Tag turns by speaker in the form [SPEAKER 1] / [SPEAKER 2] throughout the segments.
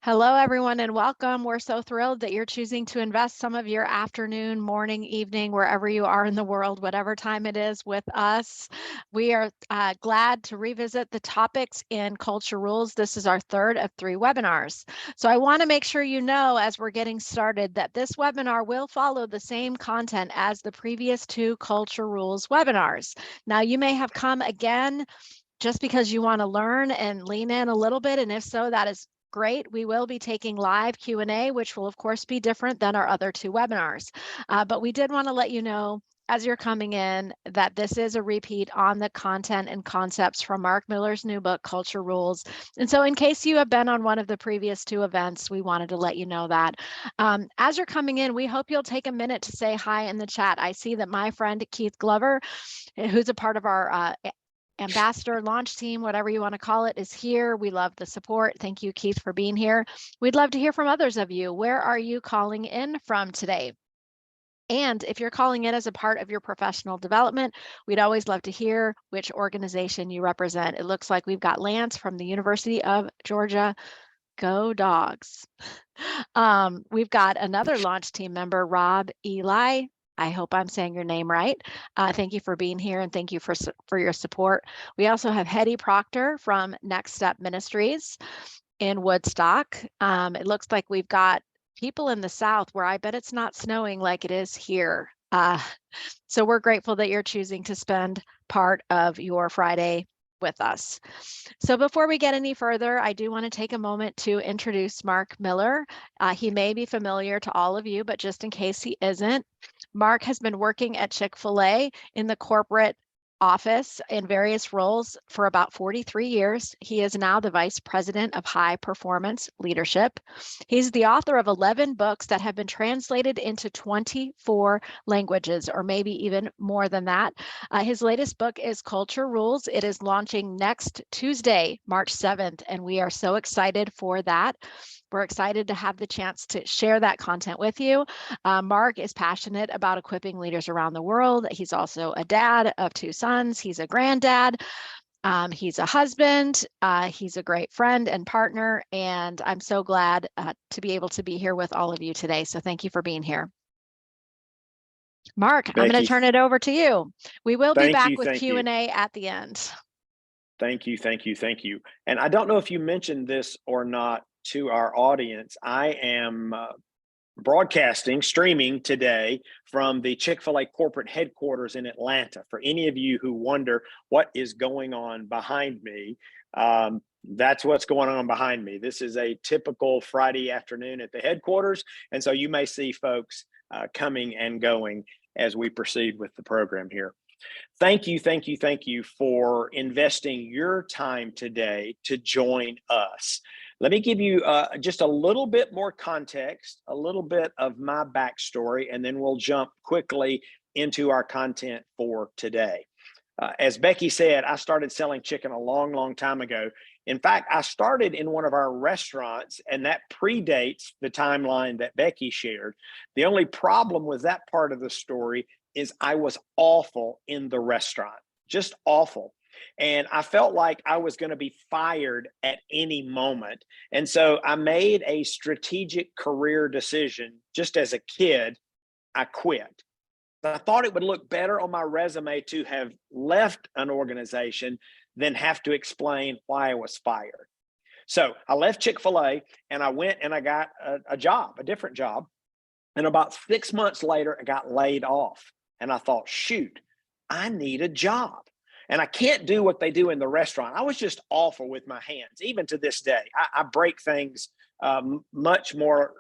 [SPEAKER 1] Hello, everyone, and welcome. We're so thrilled that you're choosing to invest some of your afternoon, morning, evening, wherever you are in the world, whatever time it is, with us. We are glad to revisit the topics in Culture Rules. This is our third of 3 webinars. So I want to make sure you know, as we're getting started, that this webinar will follow the same content as the previous 2 Culture Rules webinars. Now, you may have come again just because you want to learn and lean in a little bit, and if so, that is great. We will be taking live Q&A, which will of course be different than our other 2 webinars. But we did want to let you know as you're coming in that this is a repeat on the content and concepts from Mark Miller's new book, Culture Rules. And so in case you have been on one of the previous 2 events, we wanted to let you know that. As you're coming in, we hope you'll take a minute to say hi in the chat. I see that my friend Keith Glover, who's a part of our ambassador launch team, whatever you want to call it, is here. We love the support. Thank you, Keith, for being here. We'd love to hear from others of you. Where are you calling in from today? And if you're calling in as a part of your professional development, we'd always love to hear which organization you represent. It looks like we've got Lance from the University of Georgia. Go Dogs. We've got another launch team member, Rob Eli. I hope I'm saying your name right. Thank you for being here and thank you for your support. We also have Hetty Proctor from Next Step Ministries in Woodstock. It looks like we've got people in the South where I bet it's not snowing like it is here. So we're grateful that you're choosing to spend part of your Friday with us. So before we get any further, I do want to take a moment to introduce Mark Miller. He may be familiar to all of you, but just in case he isn't, Mark has been working at Chick-fil-A in the corporate office in various roles for about 43 years. He is now the Vice President of High Performance Leadership. He's the author of 11 books that have been translated into 24 languages, or maybe even more than that. His latest book is Culture Rules. It is launching next Tuesday, March 7th, and we are so excited for that. We're excited to have the chance to share that content with you. Mark is passionate about equipping leaders around the world. He's also a dad of 2 sons. He's a granddad. He's a husband. He's a great friend and partner. And I'm so glad to be able to be here with all of you today. So thank you for being here. Mark, I'm going to turn it over to you. We will be back with Q&A at the end.
[SPEAKER 2] Thank you. And I don't know if you mentioned this or not to our audience. I am streaming today from the Chick-fil-A corporate headquarters in Atlanta. For any of you who wonder what is going on behind me, that's what's going on behind me. This is a typical Friday afternoon at the headquarters. And so you may see folks coming and going as we proceed with the program here. Thank you for investing your time today to join us. Let me give you just a little bit more context, a little bit of my backstory, and then we'll jump quickly into our content for today. As Becky said, I started selling chicken a long time ago. In fact, I started in one of our restaurants, and that predates the timeline that Becky shared. The only problem with that part of the story is I was awful in the restaurant, just awful. And I felt like I was going to be fired at any moment. And so I made a strategic career decision. Just as a kid, I quit. I thought it would look better on my resume to have left an organization than have to explain why I was fired. So I left Chick-fil-A and I went and I got a job, a different job. And about 6 months later, I got laid off. And I thought, shoot, I need a job. And I can't do what they do in the restaurant. I was just awful with my hands. Even to this day, I break things much more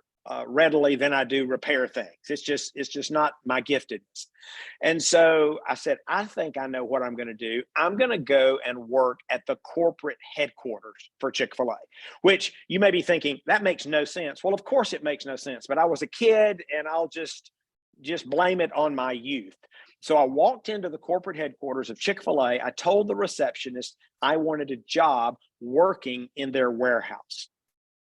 [SPEAKER 2] readily than I do repair things. It's just not my giftedness. And so I said, I think I know what I'm going to do. I'm going to go and work at the corporate headquarters for Chick-fil-A, which you may be thinking, that makes no sense. Well, of course it makes no sense, but I was a kid and I'll just blame it on my youth. So I walked into the corporate headquarters of Chick-fil-A. I told the receptionist I wanted a job working in their warehouse.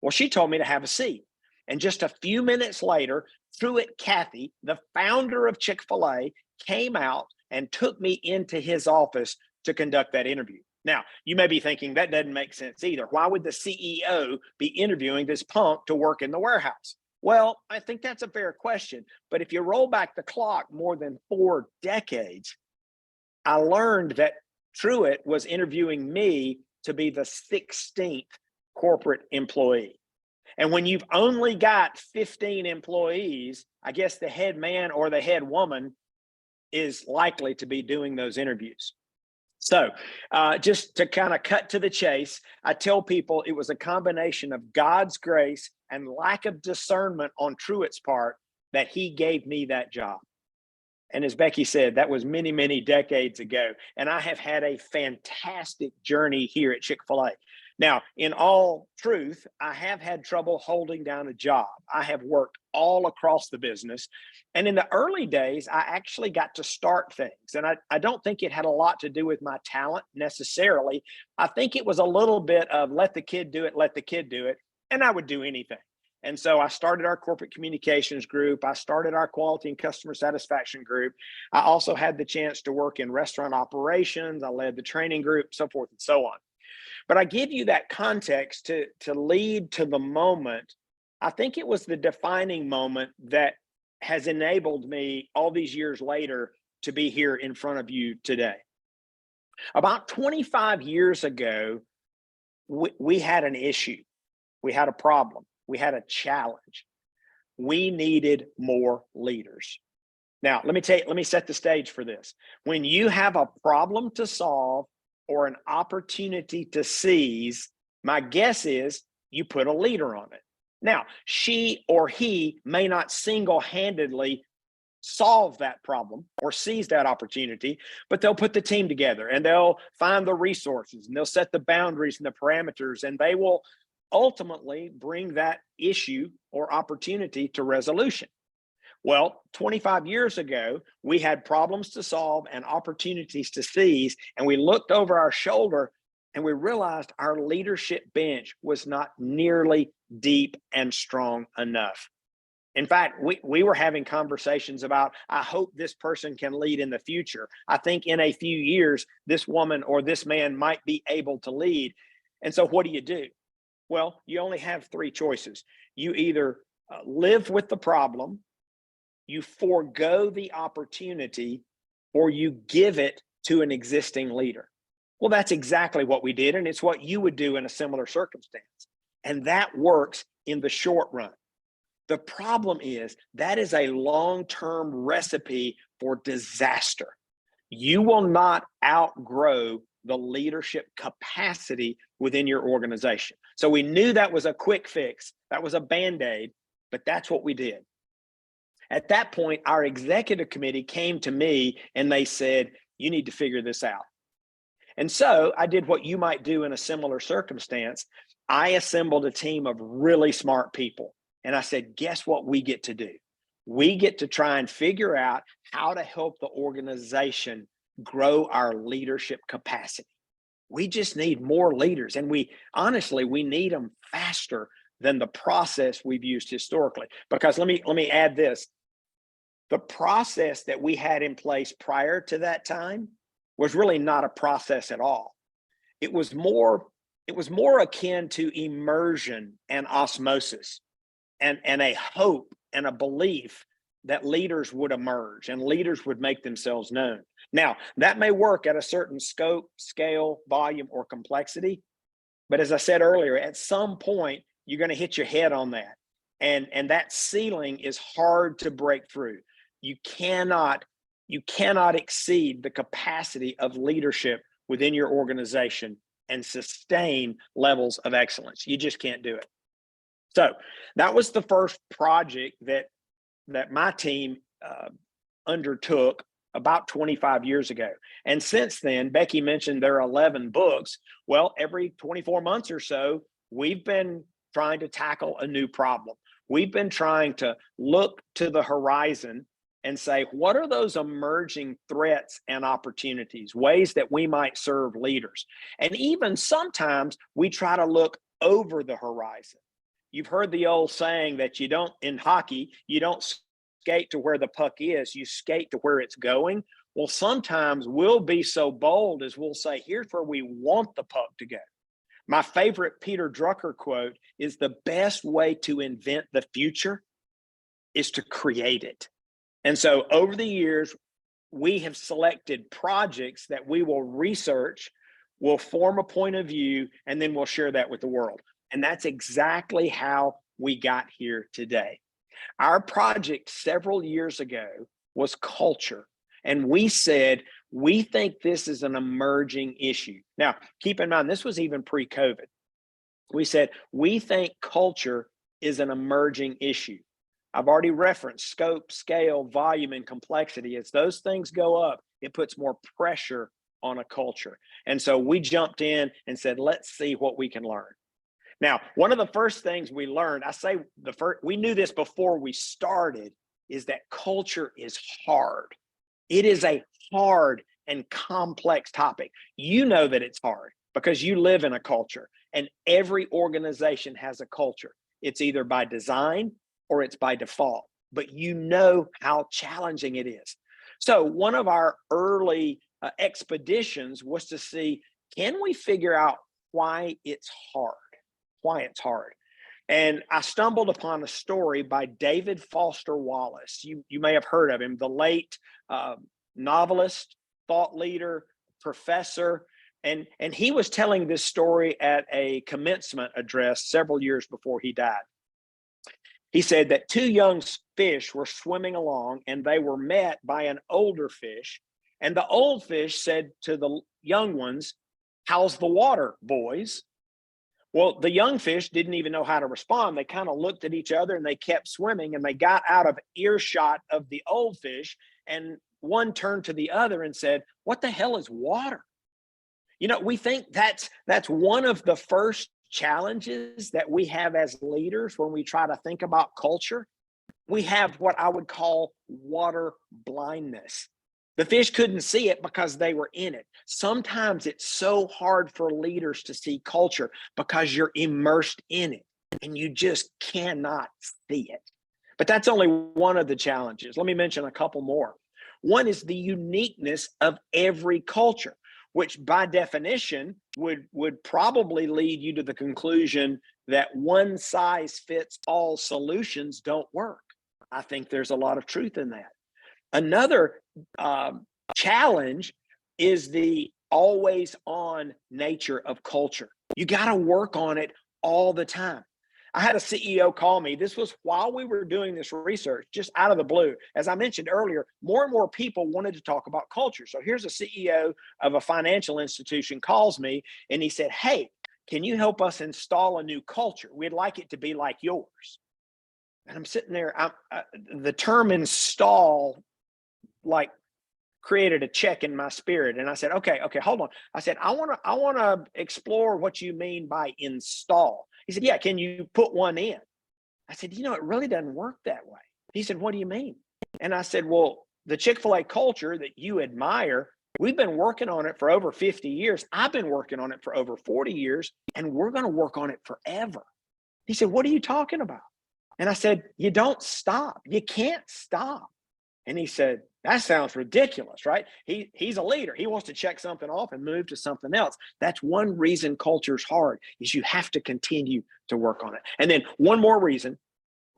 [SPEAKER 2] Well, she told me to have a seat. And just a few minutes later, Truett Cathy, the founder of Chick-fil-A, came out and took me into his office to conduct that interview. Now, you may be thinking that doesn't make sense either. Why would the CEO be interviewing this punk to work in the warehouse? Well, I think that's a fair question. But if you roll back the clock more than 4 decades, I learned that Truett was interviewing me to be the 16th corporate employee. And when you've only got 15 employees, I guess the head man or the head woman is likely to be doing those interviews. So, just to kind of cut to the chase, I tell people it was a combination of God's grace and lack of discernment on Truett's part that he gave me that job. And as Becky said, that was many, many decades ago. And I have had a fantastic journey here at Chick-fil-A. Now, in all truth, I have had trouble holding down a job. I have worked all across the business. And in the early days, I actually got to start things. And I don't think it had a lot to do with my talent necessarily. I think it was a little bit of let the kid do it, let the kid do it. And I would do anything. And so I started our corporate communications group. I started our quality and customer satisfaction group. I also had the chance to work in restaurant operations. I led the training group, so forth and so on. But I give you that context to lead to the moment. I think it was the defining moment that has enabled me all these years later to be here in front of you today. About 25 years ago, we had an issue. We had a problem. We had a challenge. We needed more leaders. Now, let me set the stage for this. When you have a problem to solve or an opportunity to seize, my guess is you put a leader on it. Now, she or he may not single-handedly solve that problem or seize that opportunity, but they'll put the team together and they'll find the resources and they'll set the boundaries and the parameters, and they will ultimately bring that issue or opportunity to resolution. Well, 25 years ago, we had problems to solve and opportunities to seize, and we looked over our shoulder and we realized our leadership bench was not nearly deep and strong enough. In fact, we were having conversations about, I hope this person can lead in the future. I think in a few years, this woman or this man might be able to lead. And so what do? Well, you only have three choices. You either live with the problem, you forego the opportunity, or you give it to an existing leader. Well, that's exactly what we did, and it's what you would do in a similar circumstance. And that works in the short run. The problem is that is a long-term recipe for disaster. You will not outgrow the leadership capacity within your organization. So we knew that was a quick fix. That was a Band-Aid, but that's what we did. At that point, our executive committee came to me and they said, you need to figure this out. And so I did what you might do in a similar circumstance. I assembled a team of really smart people. And I said, guess what we get to do? We get to try and figure out how to help the organization grow our leadership capacity. We just need more leaders. And we need them faster than the process we've used historically. Because let me add this. The process that we had in place prior to that time was really not a process at all. It was more akin to immersion and osmosis and a hope and a belief that leaders would emerge and leaders would make themselves known. Now, that may work at a certain scope, scale, volume, or complexity. But as I said earlier, at some point, you're going to hit your head on that. And that ceiling is hard to break through. You cannot exceed the capacity of leadership within your organization and sustain levels of excellence. You just can't do it. So that was the first project that my team undertook about 25 years ago. And since then, Becky mentioned there are 11 books. Well, every 24 months or so, we've been trying to tackle a new problem. We've been trying to look to the horizon and say, what are those emerging threats and opportunities, ways that we might serve leaders? And even sometimes we try to look over the horizon. You've heard the old saying that in hockey, you don't skate to where the puck is, you skate to where it's going. Well, sometimes we'll be so bold as we'll say, here's where we want the puck to go. My favorite Peter Drucker quote is, the best way to invent the future is to create it. And so over the years, we have selected projects that we will research, we'll form a point of view, and then we'll share that with the world. And that's exactly how we got here today. Our project several years ago was culture. And we said, we think this is an emerging issue. Now, keep in mind, this was even pre-COVID. We said, we think culture is an emerging issue. I've already referenced scope, scale, volume, and complexity. As those things go up, it puts more pressure on a culture. And so we jumped in and said, let's see what we can learn. Now, one of the first things we learned, we knew this before we started, is that culture is hard. It is a hard and complex topic. You know that it's hard because you live in a culture, and every organization has a culture. It's either by design or it's by default, but you know how challenging it is. So one of our early expeditions was to see, can we figure out why it's hard? And I stumbled upon a story by David Foster Wallace. You may have heard of him, the late novelist, thought leader, professor. And he was telling this story at a commencement address several years before he died. He said that two young fish were swimming along and they were met by an older fish. And the old fish said to the young ones, "How's the water, boys?" Well, the young fish didn't even know how to respond. They kind of looked at each other and they kept swimming, and they got out of earshot of the old fish. And one turned to the other and said, "What the hell is water?" You know, we think that's one of the first challenges that we have as leaders when we try to think about culture. We have what I would call water blindness. The fish couldn't see it because they were in it. Sometimes it's so hard for leaders to see culture because you're immersed in it and you just cannot see it. But that's only one of the challenges. Let me mention a couple more. One is the uniqueness of every culture, which by definition would probably lead you to the conclusion that one size fits all solutions don't work. I think there's a lot of truth in that. Another challenge is the always on nature of culture. You got to work on it all the time. I had a CEO call me. This was while we were doing this research, just out of the blue. As I mentioned earlier, more and more people wanted to talk about culture. So here's a CEO of a financial institution calls me and he said, "Hey, can you help us install a new culture? We'd like it to be like yours." And I'm sitting there, the term install like created a check in my spirit. And I said, okay, hold on. I said, I want to explore what you mean by install. He said, "Yeah, can you put one in?" I said, "It really doesn't work that way." He said, "What do you mean?" And I said, "Well, the Chick-fil-A culture that you admire, we've been working on it for over 50 years. I've been working on it for over 40 years, and we're going to work on it forever." He said, "What are you talking about?" And I said, "You don't stop. You can't stop." And he said, "That sounds ridiculous, right?" He's a leader. He wants to check something off and move to something else. That's one reason culture's hard, is you have to continue to work on it. And then one more reason,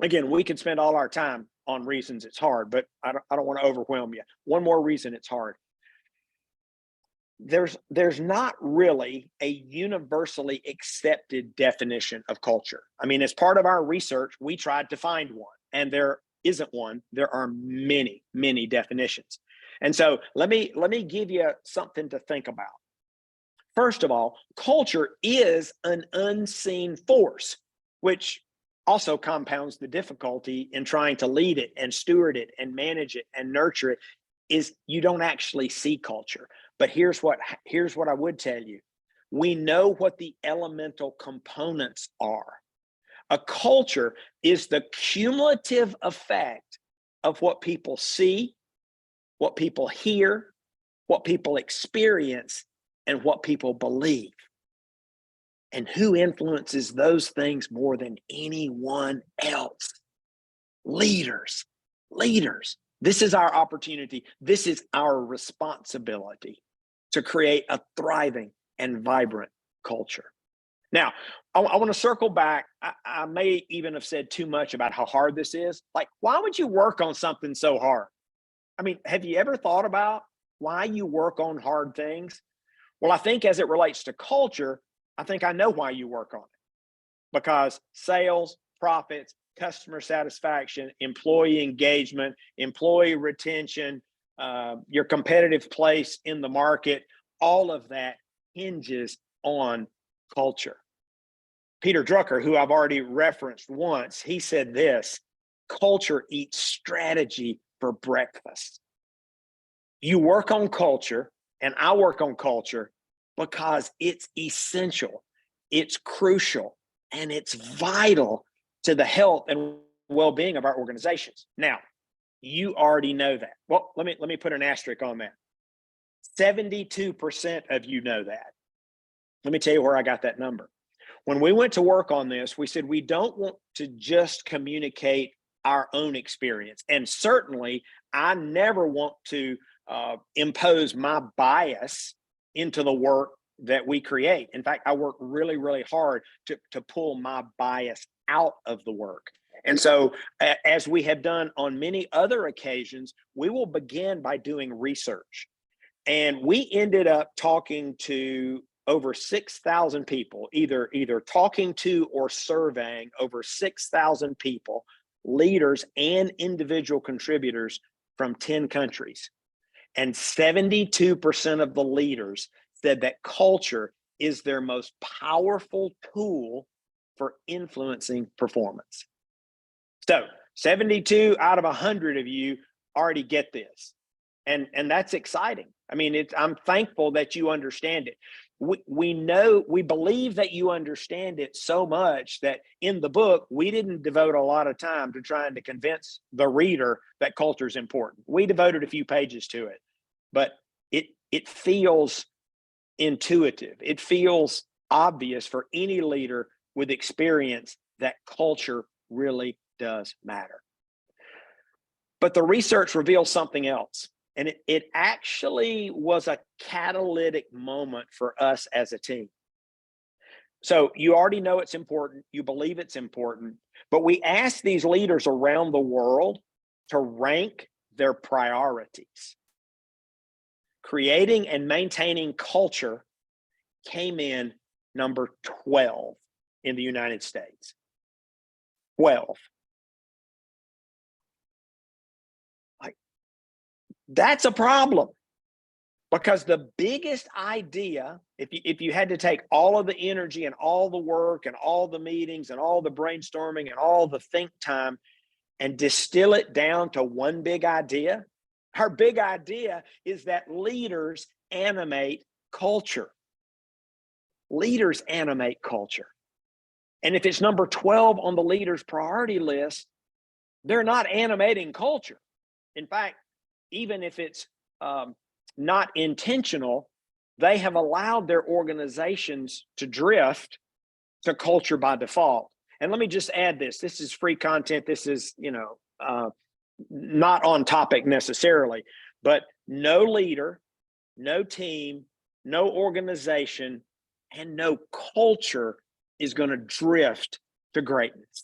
[SPEAKER 2] again, we could spend all our time on reasons it's hard, but I don't want to overwhelm you. One more reason it's hard. There's not really a universally accepted definition of culture. I mean, as part of our research, we tried to find one, and there isn't one. There are many, many definitions. And so let me give you something to think about. First of all, culture is an unseen force, which also compounds the difficulty in trying to lead it and steward it and manage it and nurture it, is you don't actually see culture. But here's what I would tell you. We know what the elemental components are. A culture is the cumulative effect of what people see, what people hear, what people experience, and what people believe. And who influences those things more than anyone else? Leaders. This is our opportunity. This is our responsibility to create a thriving and vibrant culture. Now, I want to circle back. I may even have said too much about how hard this is. Like, why would you work on something so hard? I mean, have you ever thought about why you work on hard things? Well, I think as it relates to culture, I think I know why you work on it. Because sales, profits, customer satisfaction, employee engagement, employee retention, your competitive place in the market, all of that hinges on culture. Peter Drucker, who I've already referenced once, he said this: culture eats strategy for breakfast. You work on culture, and I work on culture because it's essential, it's crucial, and it's vital to the health and well-being of our organizations. Now, you already know that. Well, let me put an asterisk on that. 72% of you know that. Let me tell you where I got that number. When we went to work on this, we said we don't want to just communicate our own experience. And certainly, I never want to impose my bias into the work that we create. In fact, I work really, really hard to pull my bias out of the work. And so, as we have done on many other occasions, we will begin by doing research. And we ended up talking to over 6,000 people, either talking to or surveying over 6,000 people, leaders and individual contributors from 10 countries. And 72% of the leaders said that culture is their most powerful tool for influencing performance. So 72 out of 100 of you already get this. And that's exciting. I mean, I'm thankful that you understand it. We believe that you understand it so much that in the book, we didn't devote a lot of time to trying to convince the reader that culture is important. We devoted a few pages to it, but it feels intuitive. It feels obvious for any leader with experience that culture really does matter. But the research reveals something else. And it actually was a catalytic moment for us as a team. So you already know it's important. You believe it's important. But we asked these leaders around the world to rank their priorities. Creating and maintaining culture came in number 12 in the United States. 12. That's a problem, because the biggest idea, if you had to take all of the energy and all the work and all the meetings and all the brainstorming and all the think time and distill it down to one big idea, our big idea is that leaders animate culture. Leaders animate culture. And if it's number 12 on the leaders' priority list, they're not animating culture. In fact, even if it's not intentional, they have allowed their organizations to drift to culture by default. And let me just add this. This is free content. This is, not on topic necessarily, but no leader, no team, no organization, and no culture is going to drift to greatness.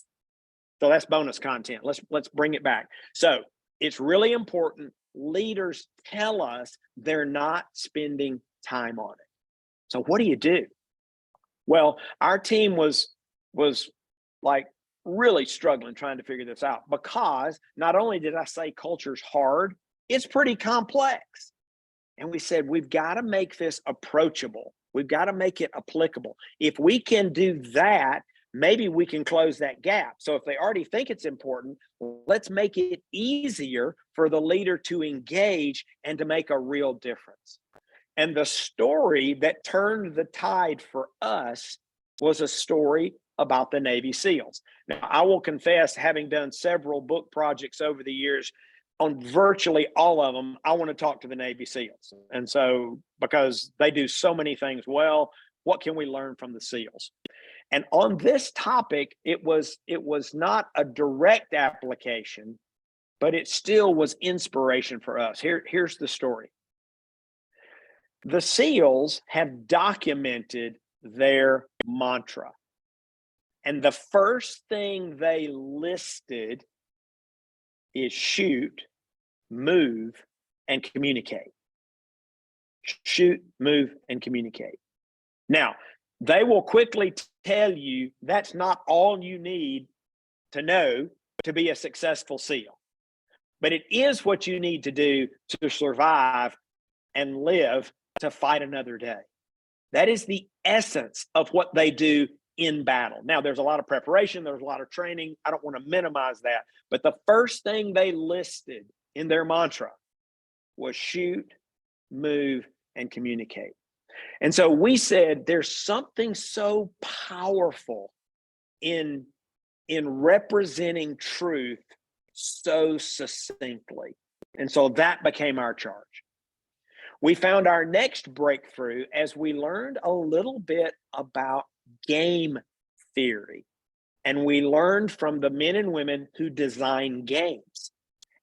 [SPEAKER 2] So that's bonus content. Let's bring it back. So it's really important. Leaders tell us they're not spending time on it. So what do you do? Well, our team was like really struggling trying to figure this out, because not only did I say culture's hard, it's pretty complex. And we said, we've got to make this approachable. We've got to make it applicable. If we can do that, maybe we can close that gap. So if they already think it's important, let's make it easier for the leader to engage and to make a real difference. And the story that turned the tide for us was a story about the Navy SEALs. Now, I will confess, having done several book projects over the years, on virtually all of them, I want to talk to the Navy SEALs. And so, because they do so many things well, what can we learn from the SEALs? And on this topic, it was not a direct application, but it still was inspiration for us. Here's the story. The SEALs have documented their mantra. And the first thing they listed is shoot, move, and communicate. Shoot, move, and communicate. Now, they will quickly tell you that's not all you need to know to be a successful SEAL, but it is what you need to do to survive and live to fight another day. That is the essence of what they do in battle. Now, there's a lot of preparation, there's a lot of training. I don't want to minimize that, but the first thing they listed in their mantra was shoot, move, and communicate. And so we said there's something so powerful in representing truth so succinctly. And so that became our charge. We found our next breakthrough as we learned a little bit about game theory. And we learned from the men and women who design games.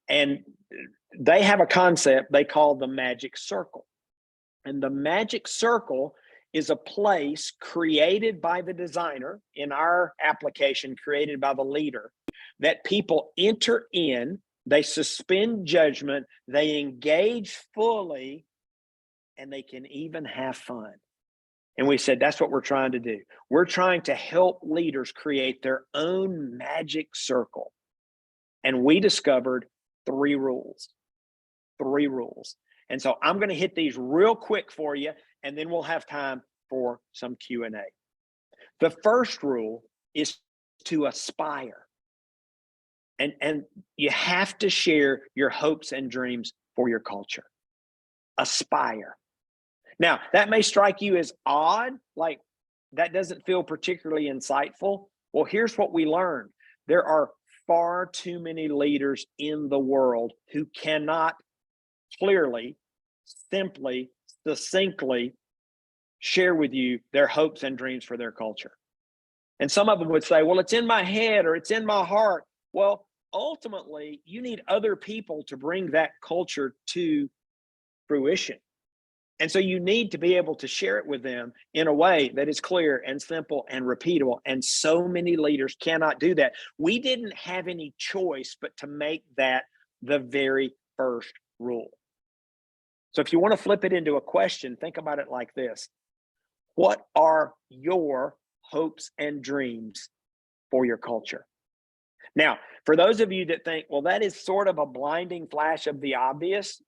[SPEAKER 2] And they have a concept they call the magic circle. And the magic circle is a place created by the designer, in our application, created by the leader, that people enter in, they suspend judgment, they engage fully, and they can even have fun. And we said, that's what we're trying to do. We're trying to help leaders create their own magic circle. And we discovered 3 rules. 3 rules. And so I'm going to hit these real quick for you, and then we'll have time for some Q&A. The first rule is to aspire. And you have to share your hopes and dreams for your culture. Aspire. Now, that may strike you as odd, like that doesn't feel particularly insightful. Well, here's what we learned. There are far too many leaders in the world who cannot clearly, simply, succinctly share with you their hopes and dreams for their culture. And some of them would say, well, it's in my head or it's in my heart. Well, ultimately, you need other people to bring that culture to fruition. And so you need to be able to share it with them in a way that is clear and simple and repeatable. And so many leaders cannot do that. We didn't have any choice but to make that the very first rule. So if you want to flip it into a question, think about it like this. What are your hopes and dreams for your culture? Now, for those of you that think, well, that is sort of a blinding flash of the obvious,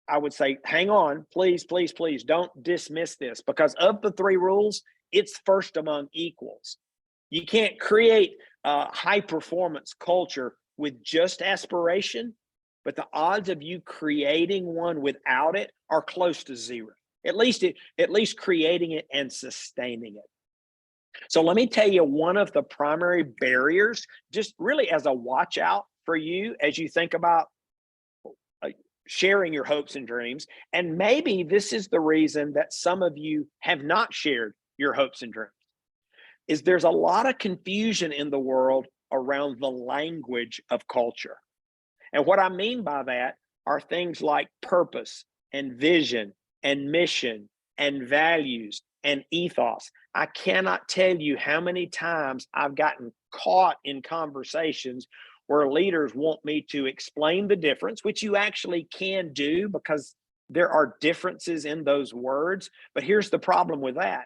[SPEAKER 2] I would say, hang on, please, please, please don't dismiss this, because of the 3 rules, it's first among equals. You can't create a high performance culture with just aspiration, but the odds of you creating one without it are close to 0. At least creating it and sustaining it. So let me tell you one of the primary barriers, just really as a watch out for you as you think about sharing your hopes and dreams. And maybe this is the reason that some of you have not shared your hopes and dreams, is there's a lot of confusion in the world around the language of culture. And what I mean by that are things like purpose and vision and mission and values and ethos. I cannot tell you how many times I've gotten caught in conversations where leaders want me to explain the difference, which you actually can do because there are differences in those words. But here's the problem with that.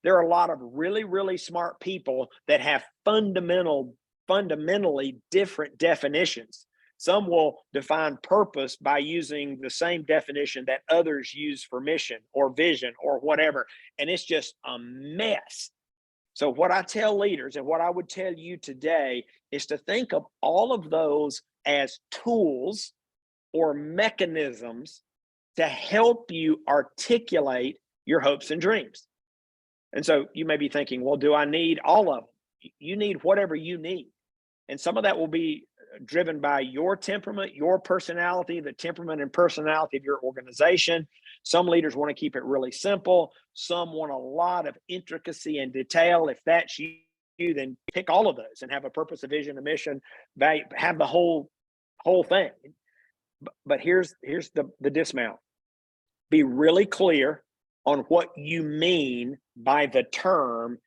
[SPEAKER 2] There are a lot of really, really smart people that have fundamentally different definitions. Some will define purpose by using the same definition that others use for mission or vision or whatever. And it's just a mess. So what I tell leaders and what I would tell you today is to think of all of those as tools or mechanisms to help you articulate your hopes and dreams. And so you may be thinking, well, do I need all of them? You need whatever you need. And some of that will be driven by your temperament, your personality, the temperament and personality of your organization. Some leaders want to keep it really simple. Some want a lot of intricacy and detail. If that's you, then pick all of those and have a purpose, a vision, a mission, value, have the whole whole thing. But here's the dismount. Be really clear on what you mean by the term,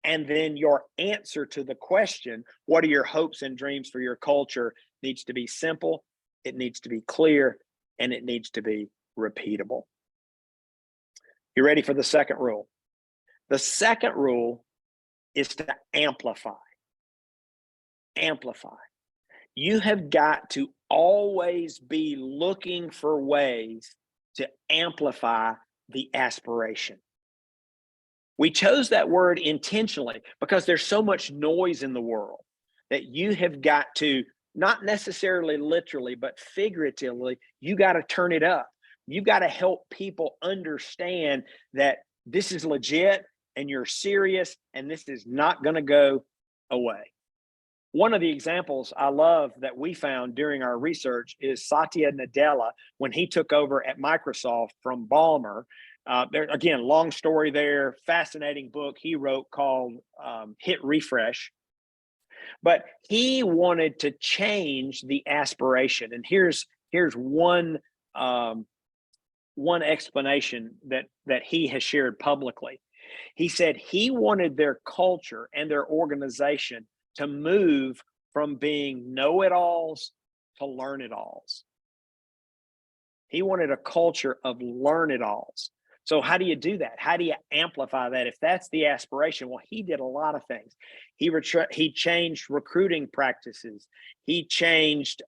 [SPEAKER 2] and then your answer to the question, what are your hopes and dreams for your culture, needs to be simple, it needs to be clear, and it needs to be repeatable. You ready for the second rule? The second rule is to amplify. Amplify. You have got to always be looking for ways to amplify the aspiration. We chose that word intentionally because there's so much noise in the world that you have got to, not necessarily literally, but figuratively, you got to turn it up. You've got to help people understand that this is legit and you're serious and this is not going to go away. One of the examples I love that we found during our research is Satya Nadella when he took over at Microsoft from Ballmer. There, again, long story there, fascinating book he wrote called Hit Refresh. But he wanted to change the aspiration. And here's one explanation that he has shared publicly. He said he wanted their culture and their organization to move from being know-it-alls to learn-it-alls. He wanted a culture of learn-it-alls. So how do you do that? How do you amplify that? If that's the aspiration, well, he did a lot of things. He changed recruiting practices. He changed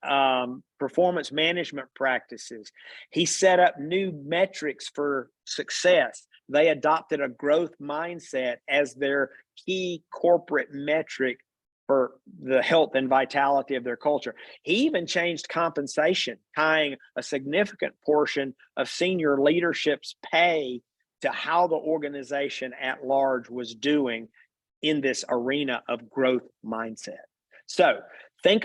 [SPEAKER 2] performance management practices. He set up new metrics for success. They adopted a growth mindset as their key corporate metric for the health and vitality of their culture. He even changed compensation, tying a significant portion of senior leadership's pay to how the organization at large was doing in this arena of growth mindset. So think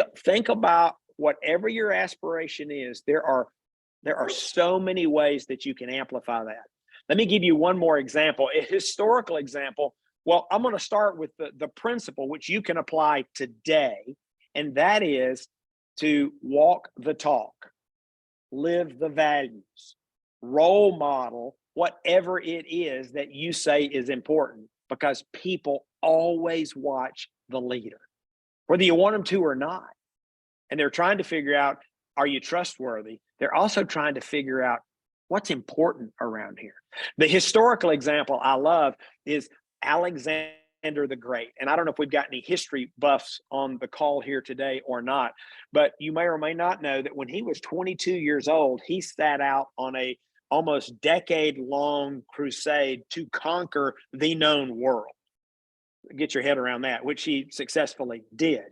[SPEAKER 2] about whatever your aspiration is. There are so many ways that you can amplify that. Let me give you one more example, a historical example. Well, I'm going to start with the principle which you can apply today, and that is to walk the talk, live the values, role model whatever it is that you say is important, because people always watch the leader, whether you want them to or not. And they're trying to figure out, are you trustworthy? They're also trying to figure out what's important around here. The historical example I love is Alexander the Great. And I don't know if we've got any history buffs on the call here today or not, but you may or may not know that when he was 22 years old, he set out on a almost decade-long crusade to conquer the known world. Get your head around that, which he successfully did.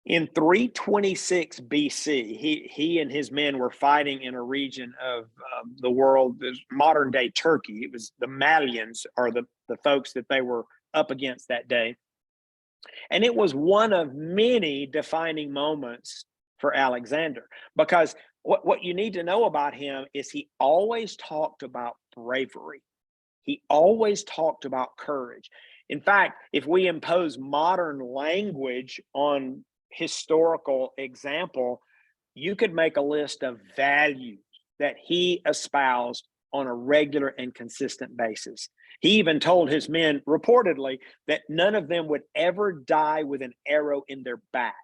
[SPEAKER 2] In 326 BC, he and his men were fighting in a region of the world, modern day Turkey. It was the Malians, or the folks that they were up against that day. And it was one of many defining moments for Alexander, because what you need to know about him is he always talked about bravery. He always talked about courage. In fact, if we impose modern language on historical example, you could make a list of values that he espoused on a regular and consistent basis. He even told his men, reportedly, that none of them would ever die with an arrow in their back,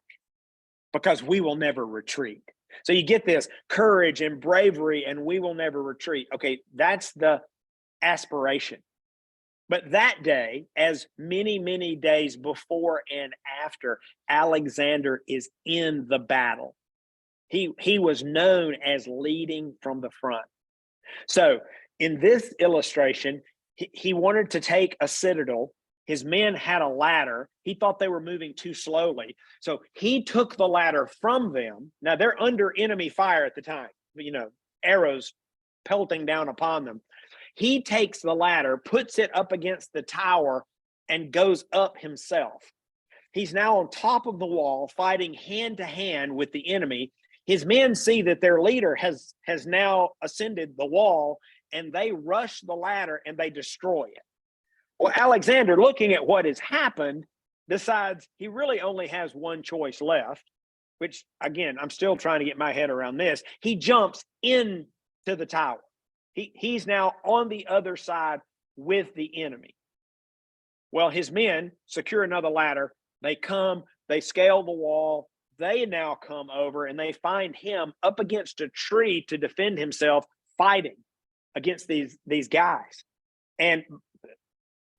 [SPEAKER 2] because we will never retreat. So you get this courage and bravery, and we will never retreat. Okay, that's the aspiration. But that day, as many, many days before and after, Alexander is in the battle. He was known as leading from the front. So in this illustration, he wanted to take a citadel. His men had a ladder. He thought they were moving too slowly. So he took the ladder from them. Now they're under enemy fire at the time, arrows pelting down upon them. He takes the ladder, puts it up against the tower, and goes up himself. He's now on top of the wall, fighting hand to hand with the enemy. His men see that their leader has now ascended the wall, and they rush the ladder and they destroy it. Well, Alexander, looking at what has happened, decides he really only has one choice left, which again, I'm still trying to get my head around this. He jumps into the tower. He's now on the other side with the enemy. Well, his men secure another ladder. They come, they scale the wall. They now come over and they find him up against a tree to defend himself, fighting against these guys. And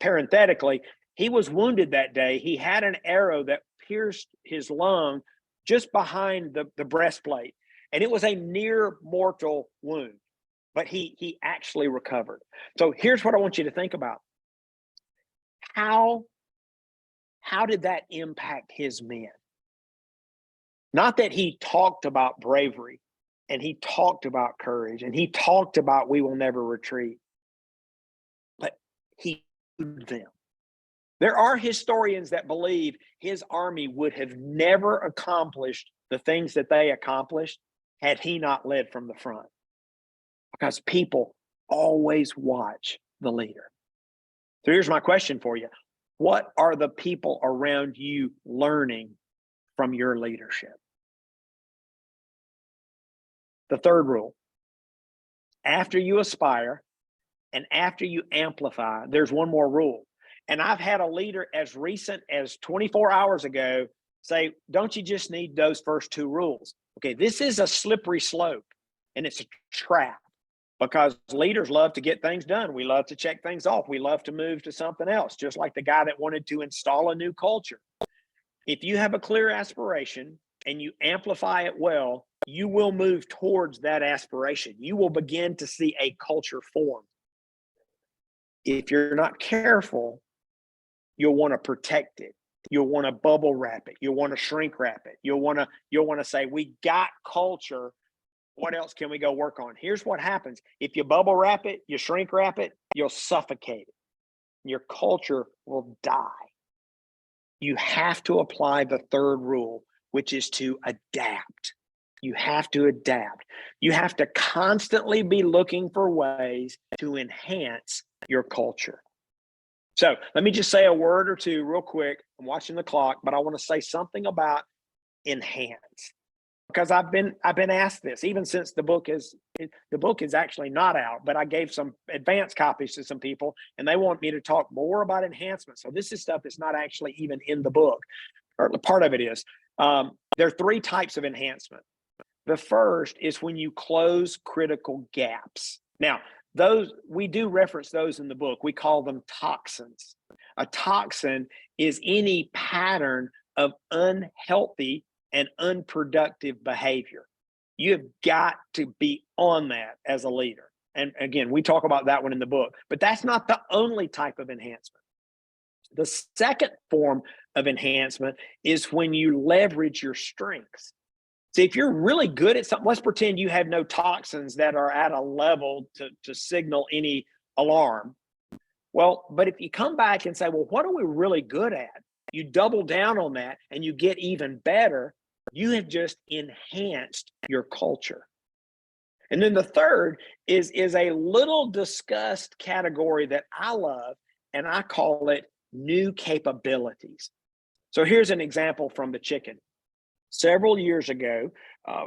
[SPEAKER 2] parenthetically, he was wounded that day. He had an arrow that pierced his lung just behind the breastplate. And it was a near mortal wound, but he actually recovered. So here's what I want you to think about. How did that impact his men? Not that he talked about bravery and he talked about courage and he talked about we will never retreat, but he moved them. There are historians that believe his army would have never accomplished the things that they accomplished had he not led from the front, because people always watch the leader. So here's my question for you. What are the people around you learning from your leadership? The third rule: after you aspire and after you amplify, there's one more rule. And I've had a leader as recent as 24 hours ago say, don't you just need those first two rules? Okay, this is a slippery slope and it's a trap, because leaders love to get things done. We love to check things off. We love to move to something else, just like the guy that wanted to install a new culture. If you have a clear aspiration and you amplify it well, you will move towards that aspiration. You will begin to see a culture form. If you're not careful, you'll want to protect it. You'll want to bubble wrap it. You'll want to shrink wrap it. You'll want to say, we got culture. What else can we go work on? Here's what happens. If you bubble wrap it, you shrink wrap it, you'll suffocate it. Your culture will die. You have to apply the third rule, which is to adapt. You have to adapt. You have to constantly be looking for ways to enhance your culture. So let me just say a word or two real quick. I'm watching the clock, but I want to say something about enhance, because I've been asked this even since the book is actually not out, but I gave some advanced copies to some people and they want me to talk more about enhancement. So this is stuff that's not actually even in the book, or part of it is. There are three types of enhancement. The first is when you close critical gaps. Now, those, we do reference those in the book. We call them toxins. A toxin is any pattern of unhealthy and unproductive behavior. You have got to be on that as a leader. And again, we talk about that one in the book, but that's not the only type of enhancement. The second form of enhancement is when you leverage your strengths. See, if you're really good at something, let's pretend you have no toxins that are at a level to signal any alarm. Well, but if you come back and say, well, what are we really good at? You double down on that and you get even better. You have just enhanced your culture. And then the third is a little discussed category that I love, and I call it new capabilities. So here's an example from the chicken. Several years ago,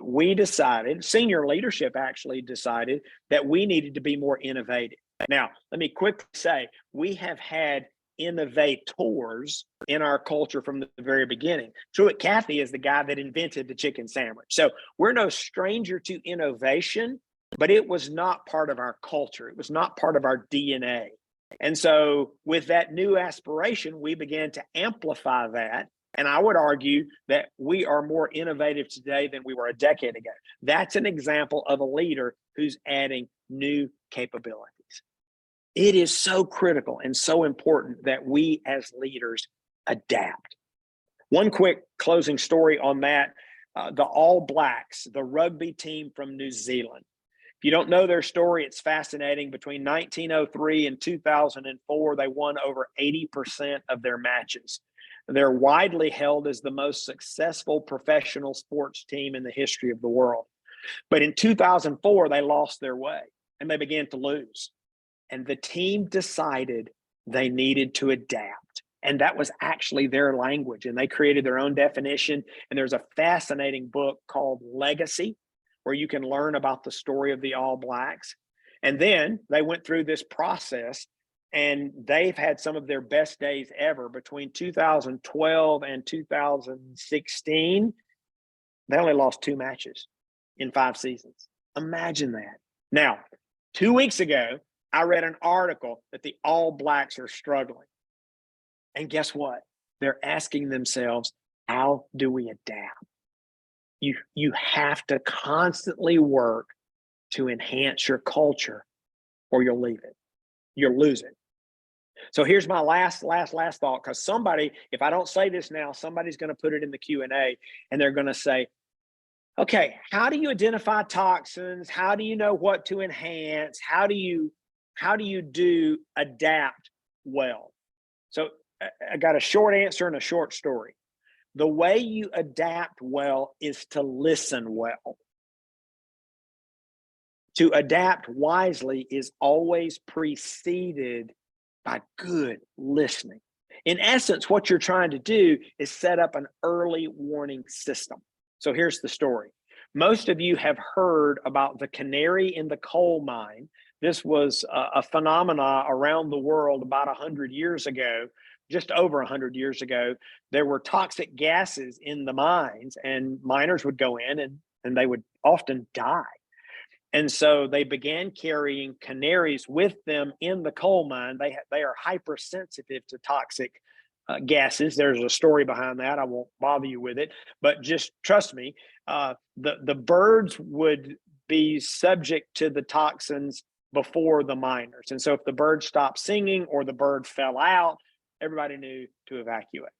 [SPEAKER 2] we decided, senior leadership actually decided, that we needed to be more innovative. Now, let me quickly say, we have had innovators in our culture from the very beginning. Truett Cathy is the guy that invented the chicken sandwich. So we're no stranger to innovation, but it was not part of our culture. It was not part of our DNA. And so with that new aspiration, we began to amplify that. And I would argue that we are more innovative today than we were a decade ago. That's an example of a leader who's adding new capabilities. It is so critical and so important that we as leaders adapt. One quick closing story on that, the All Blacks, the rugby team from New Zealand. If you don't know their story, it's fascinating. Between 1903 and 2004, they won over 80% of their matches. They're widely held as the most successful professional sports team in the history of the world. But in 2004, they lost their way and they began to lose. And the team decided they needed to adapt. And that was actually their language, and they created their own definition. And there's a fascinating book called Legacy, where you can learn about the story of the All Blacks. And then they went through this process, and they've had some of their best days ever. Between 2012 and 2016, they only lost 2 matches in 5 seasons. Imagine that. Now, 2 weeks ago, I read an article that the All Blacks are struggling. And guess what? They're asking themselves, how do we adapt? You have to constantly work to enhance your culture, or you'll leave it. You'll lose it. So here's my last thought, because somebody, if I don't say this now, somebody's going to put it in the Q&A, and they're going to say, okay, how do you identify toxins? How do you know what to enhance? How do you do adapt well? So I got a short answer and a short story. The way you adapt well is to listen well. To adapt wisely is always preceded by good listening. In essence, what you're trying to do is set up an early warning system. So here's the story. Most of you have heard about the canary in the coal mine. This was a phenomena around the world about 100 years ago. Just over 100 years ago, there were toxic gases in the mines, and miners would go in and they would often die. And so they began carrying canaries with them in the coal mine. They are hypersensitive to toxic gases. There's a story behind that. I won't bother you with it, but just trust me. The birds would be subject to the toxins before the miners. And so if the bird stopped singing or the bird fell out, everybody knew to evacuate.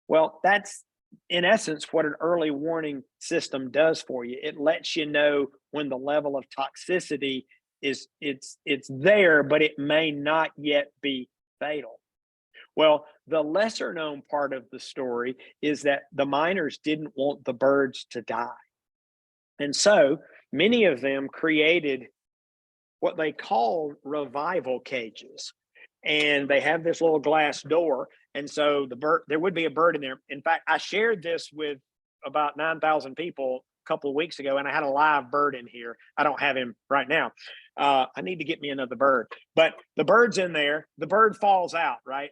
[SPEAKER 2] Well, that's in essence what an early warning system does for you. It lets you know when the level of toxicity is it's there, but it may not yet be fatal. Well, the lesser known part of the story is that the miners didn't want the birds to die. And so many of them created what they call revival cages. And they have this little glass door. And so there would be a bird in there. In fact, I shared this with about 9,000 people a couple of weeks ago, and I had a live bird in here. I don't have him right now. I need to get me another bird. But the bird's in there. The bird falls out, right?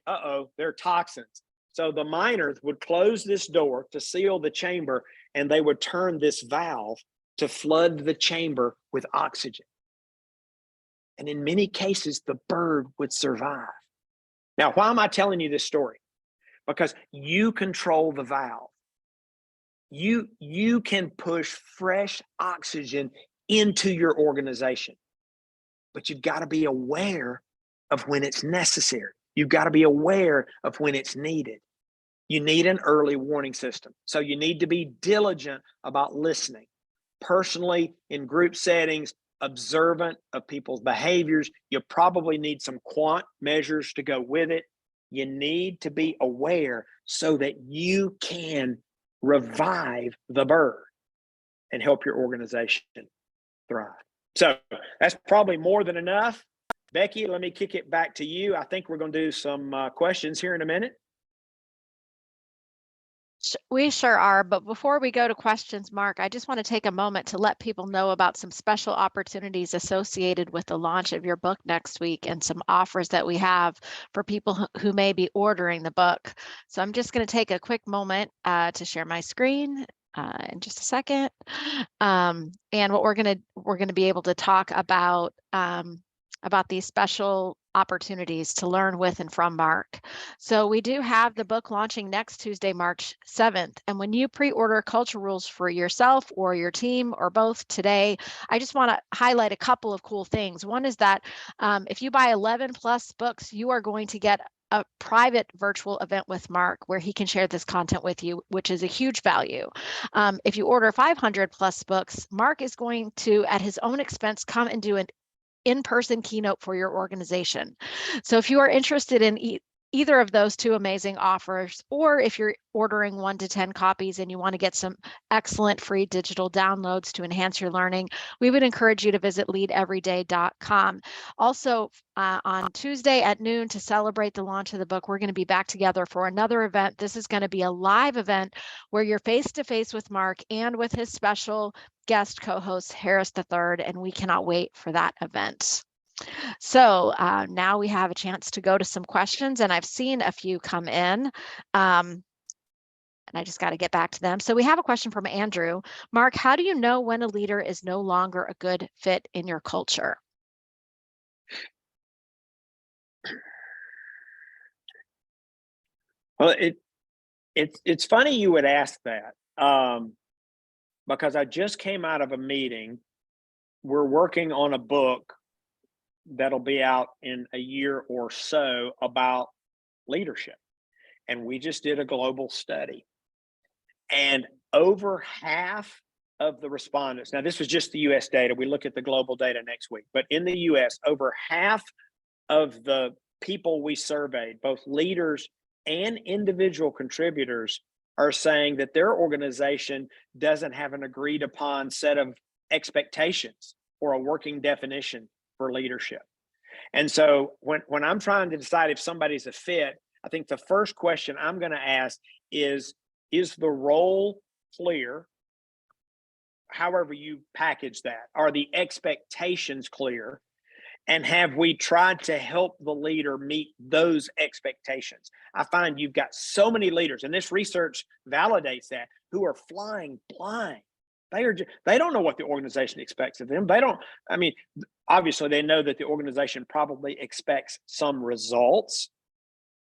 [SPEAKER 2] There are toxins. So the miners would close this door to seal the chamber, and they would turn this valve to flood the chamber with oxygen. And in many cases, the bird would survive. Now, why am I telling you this story? Because you control the valve. You can push fresh oxygen into your organization, but you've got to be aware of when it's necessary. You've got to be aware of when it's needed. You need an early warning system. So you need to be diligent about listening. Personally, in group settings, observant of people's behaviors. You probably need some quant measures to go with it. You need to be aware so that you can revive the bird and help your organization thrive. So that's probably more than enough. Becky, let me kick it back to you. I think we're going to do some questions here in a minute.
[SPEAKER 1] We sure are. But before we go to questions, Mark, I just want to take a moment to let people know about some special opportunities associated with the launch of your book next week and some offers that we have for people who may be ordering the book. So I'm just going to take a quick moment to share my screen in just a second. And what we're going to be able to talk about these special opportunities to learn with and from Mark. So we do have the book launching next Tuesday, March 7th. And when you pre-order Culture Rules for yourself or your team or both today, I just want to highlight a couple of cool things. One is that if you buy 11 plus books, you are going to get a private virtual event with Mark where he can share this content with you, which is a huge value. If you order 500 plus books, Mark is going to, at his own expense, come and do an in-person keynote for your organization. So if you are interested in either of those two amazing offers, or if you're ordering 1 to 10 copies and you want to get some excellent free digital downloads to enhance your learning, we would encourage you to visit leadeveryday.com. Also, on Tuesday at noon, to celebrate the launch of the book, we're going to be back together for another event. This is going to be a live event where you're face to face with Mark and with his special guest co-host, Harris III, and we cannot wait for that event. So now we have a chance to go to some questions, and I've seen a few come in. And I just got to get back to them. So we have a question from Andrew. Mark, how do you know when a leader is no longer a good fit in your culture?
[SPEAKER 2] Well, it's funny you would ask that, because I just came out of a meeting. We're working on a book that'll be out in a year or so about leadership. And we just did a global study. And over half of the respondents, now this was just the US data, we look at the global data next week, but in the US, over half of the people we surveyed, both leaders and individual contributors, are saying that their organization doesn't have an agreed upon set of expectations or a working definition for leadership. And so when I'm trying to decide if somebody's a fit, I think the first question I'm going to ask is the role clear? However you package that, are the expectations clear? And have we tried to help the leader meet those expectations? I find you've got so many leaders, and this research validates that, who are flying blind. They don't know what the organization expects of them. Obviously they know that the organization probably expects some results,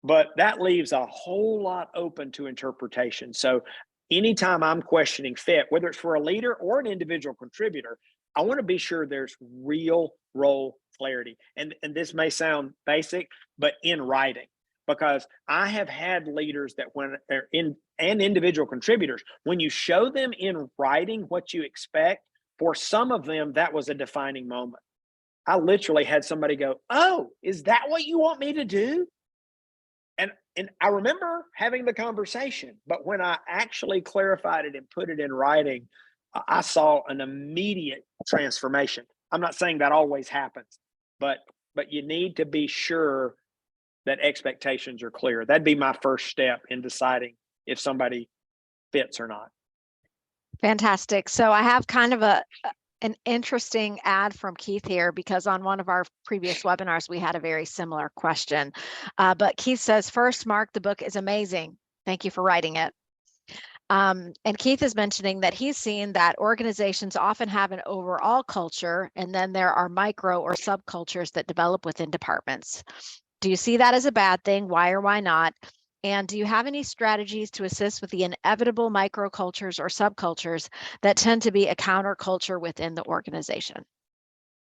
[SPEAKER 2] but that leaves a whole lot open to interpretation. So anytime I'm questioning fit, whether it's for a leader or an individual contributor, I want to be sure there's real role clarity. And this may sound basic, but in writing, because I have had leaders that when they're in, and individual contributors, when you show them in writing what you expect, for some of them, that was a defining moment. I literally had somebody go, "Oh, is that what you want me to do?" And I remember having the conversation, but when I actually clarified it and put it in writing, I saw an immediate transformation. I'm not saying that always happens, but you need to be sure that expectations are clear. That'd be my first step in deciding if somebody fits or not.
[SPEAKER 1] Fantastic. So I have kind of an interesting ad from Keith here, because on one of our previous webinars, we had a very similar question. But Keith says, first, Mark, the book is amazing. Thank you for writing it. And Keith is mentioning that he's seen that organizations often have an overall culture, and then there are micro or subcultures that develop within departments. Do you see that as a bad thing? Why or why not? And do you have any strategies to assist with the inevitable microcultures or subcultures that tend to be a counterculture within the organization?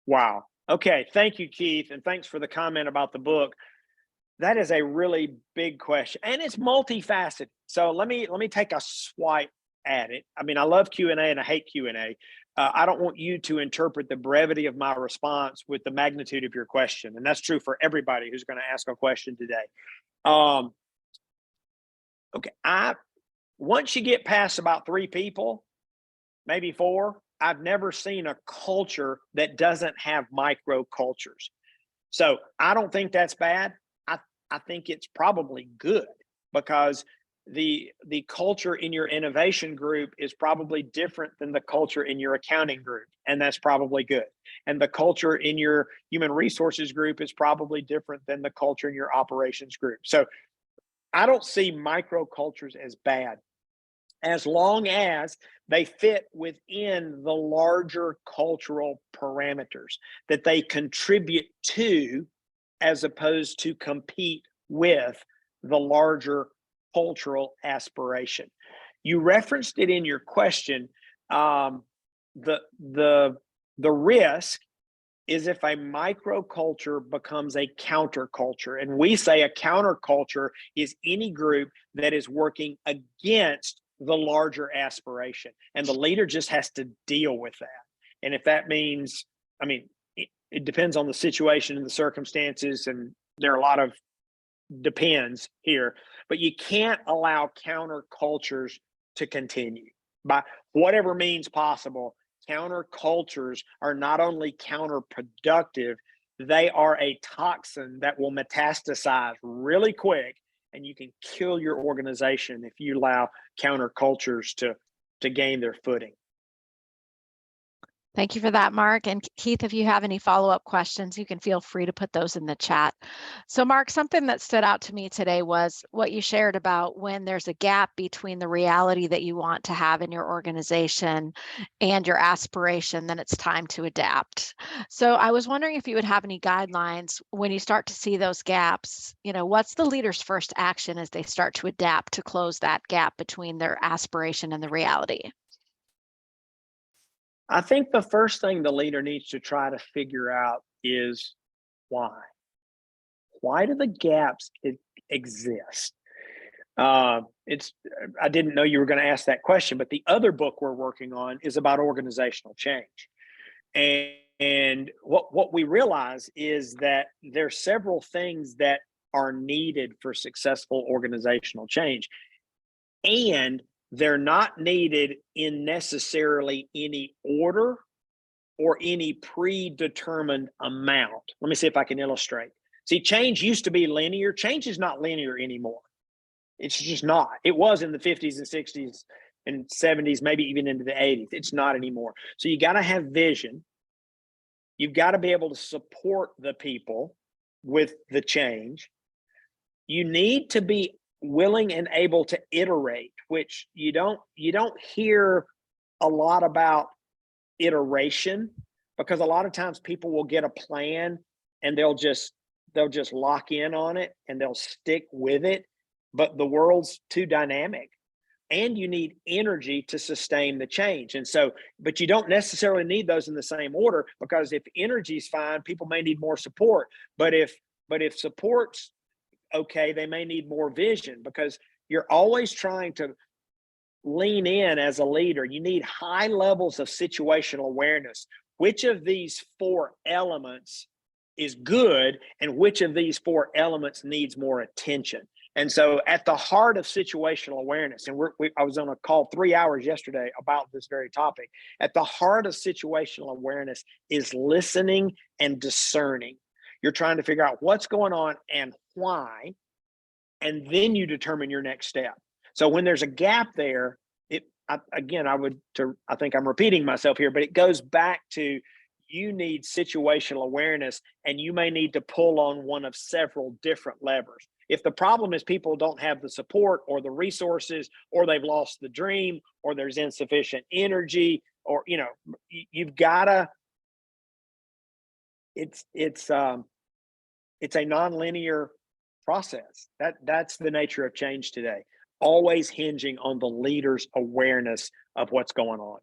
[SPEAKER 2] Wow. Okay. Thank you, Keith. And thanks for the comment about the book. That is a really big question, and it's multifaceted. So let me take a swipe at it. I mean, I love Q&A and I hate Q&A. I don't want you to interpret the brevity of my response with the magnitude of your question. And that's true for everybody who's going to ask a question today. Okay. Once you get past about 3 people, maybe 4, I've never seen a culture that doesn't have micro cultures. So I don't think that's bad. I think it's probably good, because the culture in your innovation group is probably different than the culture in your accounting group, and that's probably good. And the culture in your human resources group is probably different than the culture in your operations group. So I don't see micro cultures as bad, as long as they fit within the larger cultural parameters that they contribute to, as opposed to compete with the larger cultural aspiration. You referenced it in your question. The risk is if a microculture becomes a counterculture. And we say a counterculture is any group that is working against the larger aspiration. And the leader just has to deal with that. And if that means, it depends on the situation and the circumstances, and there are a lot of depends here, but you can't allow countercultures to continue by whatever means possible. Countercultures are not only counterproductive, they are a toxin that will metastasize really quick, and you can kill your organization if you allow countercultures to gain their footing.
[SPEAKER 1] Thank you for that, Mark. And Keith, if you have any follow-up questions, you can feel free to put those in the chat. So Mark, something that stood out to me today was what you shared about when there's a gap between the reality that you want to have in your organization and your aspiration, then it's time to adapt. So I was wondering if you would have any guidelines when you start to see those gaps. What's the leader's first action as they start to adapt to close that gap between their aspiration and the reality?
[SPEAKER 2] I think the first thing the leader needs to try to figure out is why. Why do the gaps exist? I didn't know you were going to ask that question, but the other book we're working on is about organizational change. And what we realize is that there's several things that are needed for successful organizational change. And they're not needed in necessarily any order or any predetermined amount. Let me see if I can illustrate. See, change used to be linear. Change is not linear anymore. It's just not. It was in the 50s and 60s and 70s, maybe even into the 80s. It's not anymore. So you got to have vision. You've got to be able to support the people with the change. You need to be willing and able to iterate, which you don't hear a lot about iteration, because a lot of times people will get a plan and they'll just lock in on it and they'll stick with it, but the world's too dynamic and you need energy to sustain the change. And so, but you don't necessarily need those in the same order, because if energy is fine, people may need more support. But if support's okay, they may need more vision, because you're always trying to lean in as a leader. You need high levels of situational awareness. Which of these four elements is good and which of these four elements needs more attention? And so at the heart of situational awareness, and I was on a call 3 hours yesterday about this very topic. At the heart of situational awareness is listening and discerning. You're trying to figure out what's going on and why, and then you determine your next step. So when there's a gap there, I think I'm repeating myself here, but it goes back to, you need situational awareness, and you may need to pull on one of several different levers. If the problem is people don't have the support or the resources, or they've lost the dream, or there's insufficient energy, or you've got to. It's a nonlinear process. That's the nature of change today. Always hinging on the leader's awareness of what's going on.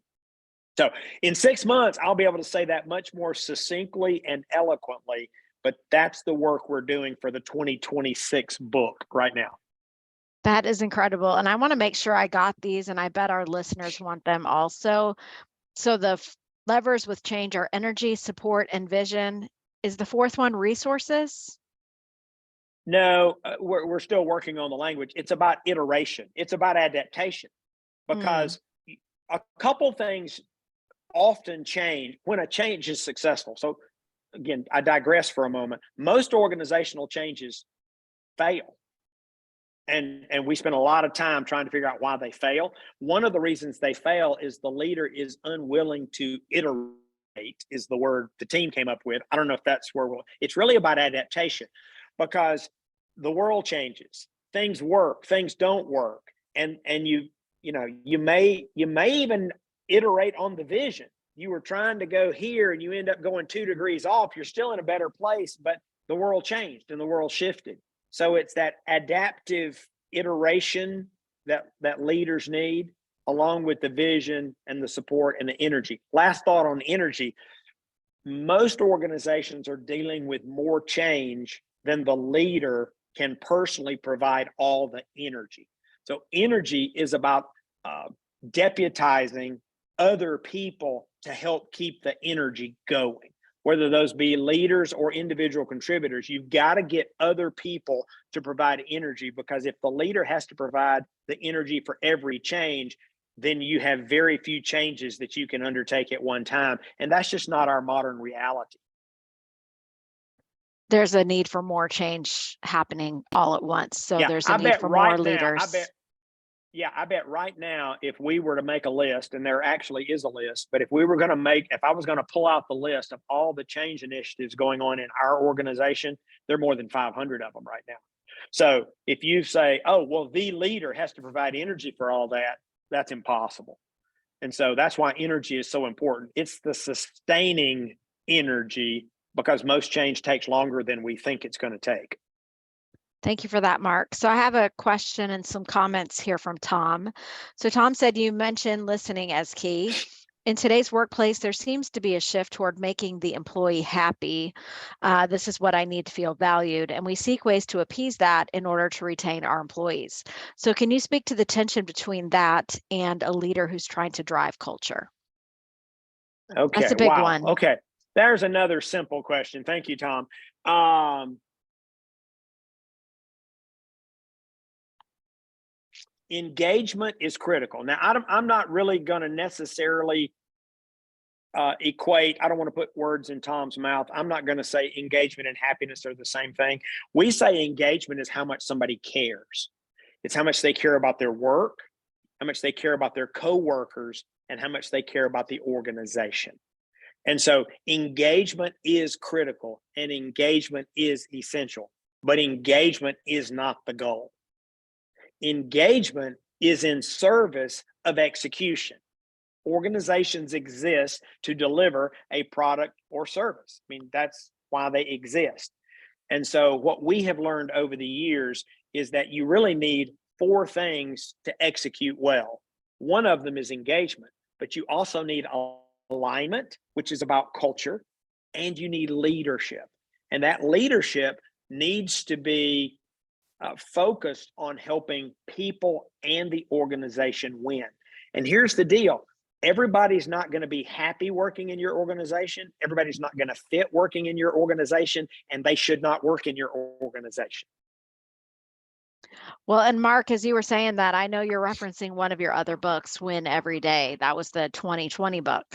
[SPEAKER 2] So in 6 months, I'll be able to say that much more succinctly and eloquently, but that's the work we're doing for the 2026 book right now.
[SPEAKER 1] That is incredible. And I want to make sure I got these, and I bet our listeners want them also. So the levers with change are energy, support, and vision. Is the fourth one resources?
[SPEAKER 2] No, we're still working on the language. It's about iteration. It's about adaptation, because a couple things often change when a change is successful. So again, I digress for a moment. Most organizational changes fail. And we spend a lot of time trying to figure out why they fail. One of the reasons they fail is the leader is unwilling to iterate, is the word the team came up with. I don't know if that's where it's really about adaptation, because the world changes, things work, things don't work. And you may even iterate on the vision. You were trying to go here and you end up going 2 degrees off. You're still in a better place, but the world changed and the world shifted. So it's that adaptive iteration that leaders need, along with the vision and the support and the energy. Last thought on energy. Most organizations are dealing with more change than the leader can personally provide all the energy. So energy is about deputizing other people to help keep the energy going. whether those be leaders or individual contributors. You've got to get other people to provide energy, because if the leader has to provide the energy for every change, then you have very few changes that you can undertake at one time. And that's just not our modern reality.
[SPEAKER 1] There's a need for more change happening all at once. So there's a need for more leaders.
[SPEAKER 2] I bet right now, if we were to make a list, and there actually is a list, but if I was going to pull out the list of all the change initiatives going on in our organization, there are more than 500 of them right now. So if you say, oh, well, the leader has to provide energy for all that, that's impossible. And so that's why energy is so important. It's the sustaining energy, because most change takes longer than we think it's going to take.
[SPEAKER 1] Thank you for that, Mark. So I have a question and some comments here from Tom. So Tom said, you mentioned listening as key. In today's workplace, there seems to be a shift toward making the employee happy. This is what I need to feel valued. And we seek ways to appease that in order to retain our employees. So can you speak to the tension between that and a leader who's trying to drive culture?
[SPEAKER 2] Okay.
[SPEAKER 1] That's a big one.
[SPEAKER 2] Okay. There's another simple question. Thank you, Tom. Engagement is critical. Now, I'm not really going to necessarily equate. I don't want to put words in Tom's mouth. I'm not going to say engagement and happiness are the same thing. We say engagement is how much somebody cares. It's how much they care about their work, how much they care about their coworkers, and how much they care about the organization. And so engagement is critical and engagement is essential, but engagement is not the goal. Engagement is in service of execution. Organizations exist to deliver a product or service. I mean, that's why they exist. And so what we have learned over the years is that you really need 4 things to execute well. One of them is engagement, but you also need alignment, which is about culture, and you need leadership. And that leadership needs to be focused on helping people and the organization win. And here's the deal. Everybody's not going to be happy working in your organization. Everybody's not going to fit working in your organization, and they should not work in your organization.
[SPEAKER 1] Well, and Mark, as you were saying that, I know you're referencing one of your other books, Win Every Day. That was the 2020 book.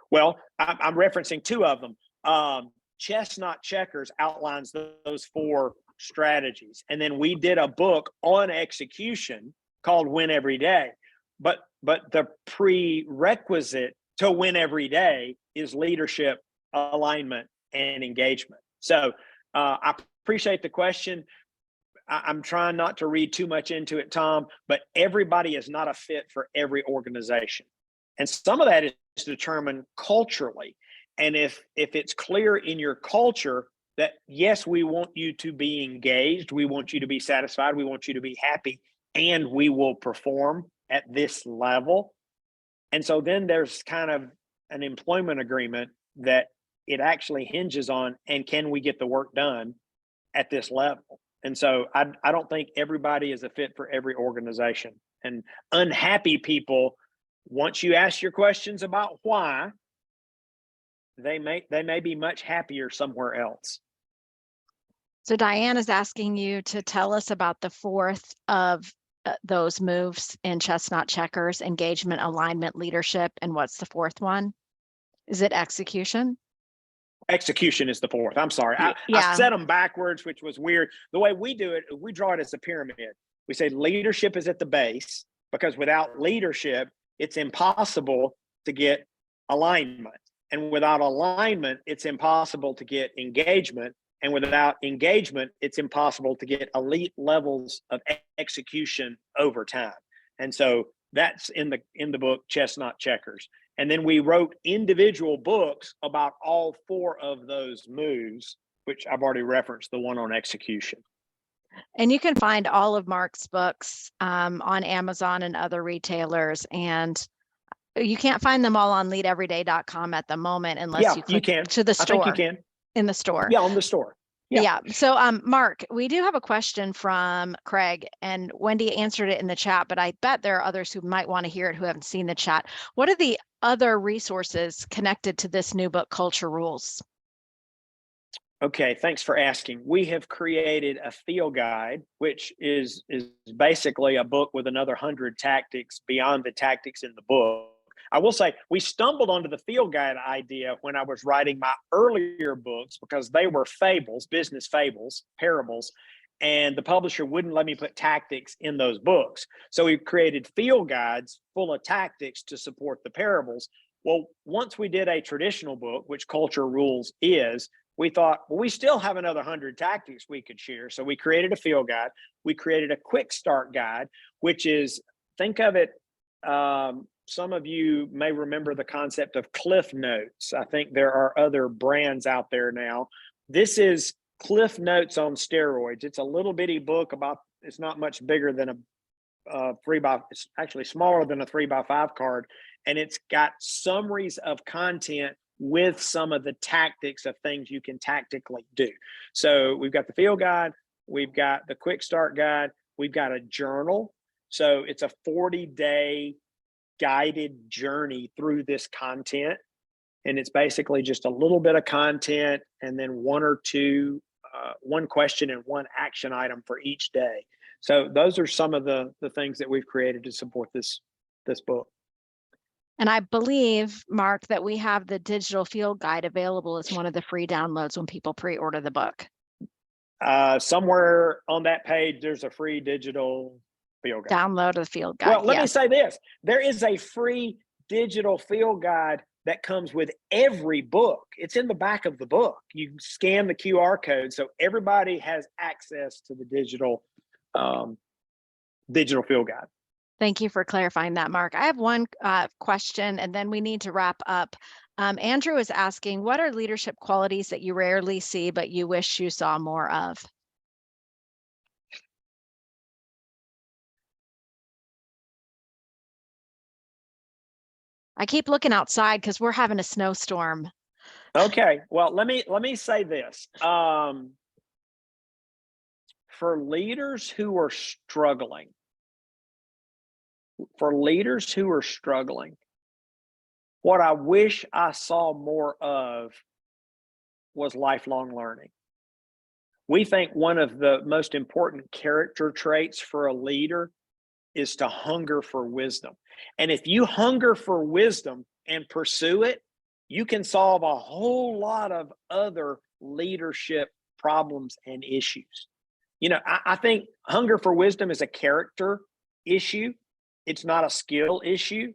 [SPEAKER 2] Well, I'm referencing 2 of them. Chestnut Checkers outlines those 4 strategies. And then we did a book on execution called Win Every Day. But the prerequisite to win every day is leadership, alignment, and engagement. So I appreciate the question. I'm trying not to read too much into it, Tom, but everybody is not a fit for every organization. And some of that is determined culturally. And if it's clear in your culture that, yes, we want you to be engaged, we want you to be satisfied, we want you to be happy, and we will perform at this level. And so then there's kind of an employment agreement that it actually hinges on, and can we get the work done at this level? And so I don't think everybody is a fit for every organization. And unhappy people, once you ask your questions about why, they may be much happier somewhere else.
[SPEAKER 1] So Diane is asking you to tell us about the 4th of those moves in Chestnut Checkers: engagement, alignment, leadership. And what's the 4th one? Is it execution?
[SPEAKER 2] Execution is the 4th. I'm sorry. I set them backwards, which was weird. The way we do it, we draw it as a pyramid. We say leadership is at the base, because without leadership, it's impossible to get alignment. And without alignment, it's impossible to get engagement. And without engagement, it's impossible to get elite levels of execution over time. And so that's in the book, Chestnut Checkers. And then we wrote individual books about all 4 of those moves, which I've already referenced, the one on execution.
[SPEAKER 1] And you can find all of Mark's books on Amazon and other retailers. And you can't find them all on leadeveryday.com at the moment, unless you click
[SPEAKER 2] can.
[SPEAKER 1] to the store.
[SPEAKER 2] I think you can.
[SPEAKER 1] In the store.
[SPEAKER 2] Yeah, on the store. Yeah.
[SPEAKER 1] Yeah. So, Mark, we do have a question from Craig, and Wendy answered it in the chat, but I bet there are others who might want to hear it who haven't seen the chat. What are the other resources connected to this new book, Culture Rules?
[SPEAKER 2] Okay, thanks for asking. We have created a field guide, which is basically a book with another 100 tactics beyond the tactics in the book. I will say we stumbled onto the field guide idea when I was writing my earlier books because they were fables, business fables, parables, and the publisher wouldn't let me put tactics in those books. So we created field guides full of tactics to support the parables. Well, once we did a traditional book, which Culture Rules is, we thought, well, we still have another 100 tactics we could share. So we created a field guide. We created a quick start guide, which is, think of it, some of you may remember the concept of Cliff Notes. I think there are other brands out there now. This is Cliff Notes on steroids. It's a little bitty book about, it's not much bigger than it's actually smaller than a 3x5 card. And it's got summaries of content with some of the tactics of things you can tactically do. So we've got the field guide, we've got the quick start guide, we've got a journal. So it's a 40-day guided journey through this content. And it's basically just a little bit of content and then one or two, one question and one action item for each day. So those are some of the things that we've created to support this book.
[SPEAKER 1] And I believe, Mark, that we have the digital field guide available as one of the free downloads when people pre-order the book.
[SPEAKER 2] Somewhere on that page, there's a free digital field guide.
[SPEAKER 1] Download the field guide.
[SPEAKER 2] Well, let me say this. There is a free digital field guide that comes with every book. It's in the back of the book. You scan the QR code, so everybody has access to the digital field guide.
[SPEAKER 1] Thank you for clarifying that, Mark. I have one question, and then we need to wrap up. Andrew is asking, what are leadership qualities that you rarely see, but you wish you saw more of? I keep looking outside because we're having a snowstorm.
[SPEAKER 2] Okay, well, let me say this. For leaders who are struggling, what I wish I saw more of was lifelong learning. We think one of the most important character traits for a leader is to hunger for wisdom. And if you hunger for wisdom and pursue it, you can solve a whole lot of other leadership problems and issues. You know, I think hunger for wisdom is a character issue. It's not a skill issue.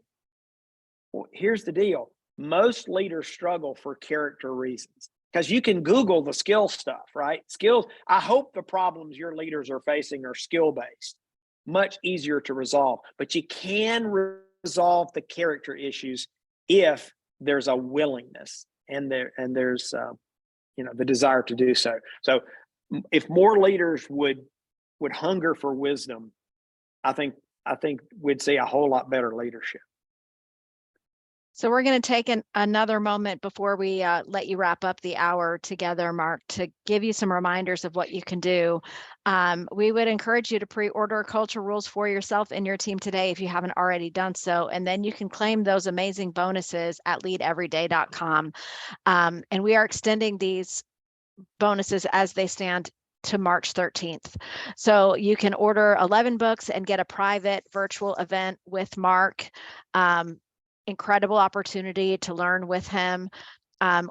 [SPEAKER 2] Well, here's the deal. Most leaders struggle for character reasons because you can Google the skill stuff, right? Skills. I hope the problems your leaders are facing are skill-based, much easier to resolve, but you can resolve the character issues if there's a willingness and there's the desire to do so. So if more leaders would hunger for wisdom, I think we'd see a whole lot better leadership.
[SPEAKER 1] So we're going to take another moment before we let you wrap up the hour together, Mark, to give you some reminders of what you can do. We would encourage you to pre-order Culture Rules for yourself and your team today if you haven't already done so. And then you can claim those amazing bonuses at leadeveryday.com. And we are extending these bonuses as they stand to March 13th. So you can order 11 books and get a private virtual event with Mark. Incredible opportunity to learn with him.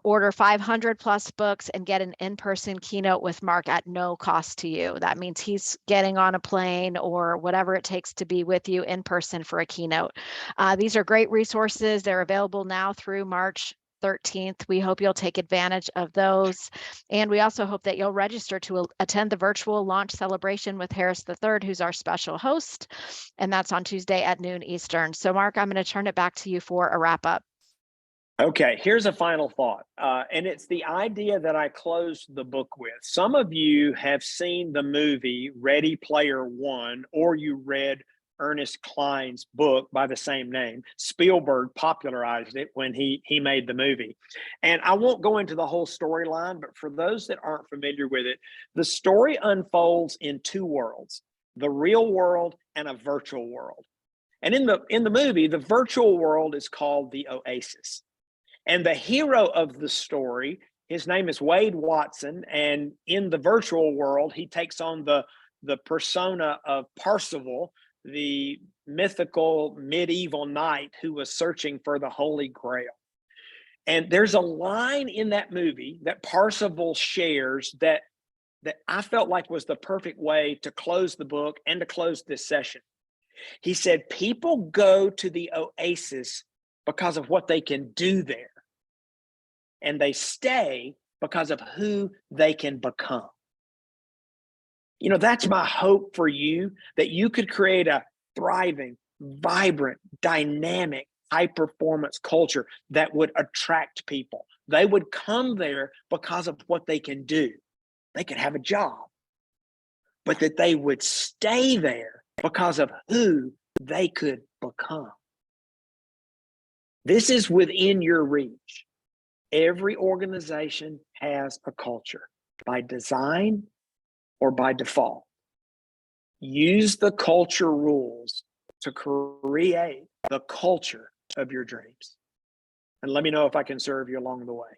[SPEAKER 1] Order 500 plus books and get an in-person keynote with Mark at no cost to you. That means he's getting on a plane or whatever it takes to be with you in person for a keynote. These are great resources. They're available now through March 13th. We hope you'll take advantage of those. And we also hope that you'll register to attend the virtual launch celebration with Harris III, who's our special host. And that's on Tuesday at noon Eastern. So Mark, I'm going to turn it back to you for a wrap up.
[SPEAKER 2] Okay, here's a final thought. And it's the idea that I closed the book with. Some of you have seen the movie Ready Player One, or you read Ernest Cline's book by the same name. Spielberg popularized it when he made the movie. And I won't go into the whole storyline, but for those that aren't familiar with it, the story unfolds in two worlds, the real world and a virtual world. And in the movie, the virtual world is called the Oasis. And the hero of the story, his name is Wade Watson, and in the virtual world, he takes on the persona of Percival, the mythical medieval knight who was searching for the Holy Grail. And there's a line in that movie that Percival shares that I felt like was the perfect way to close the book and to close this session. He said, people go to the Oasis because of what they can do there, and they stay because of who they can become. You know, that's my hope for you, that you could create a thriving, vibrant, dynamic, high performance culture that would attract people. They would come there because of what they can do. They could have a job, but that they would stay there because of who they could become. This is within your reach. Every organization has a culture by design or by default. Use the culture rules to create the culture of your dreams. And let me know if I can serve you along the way.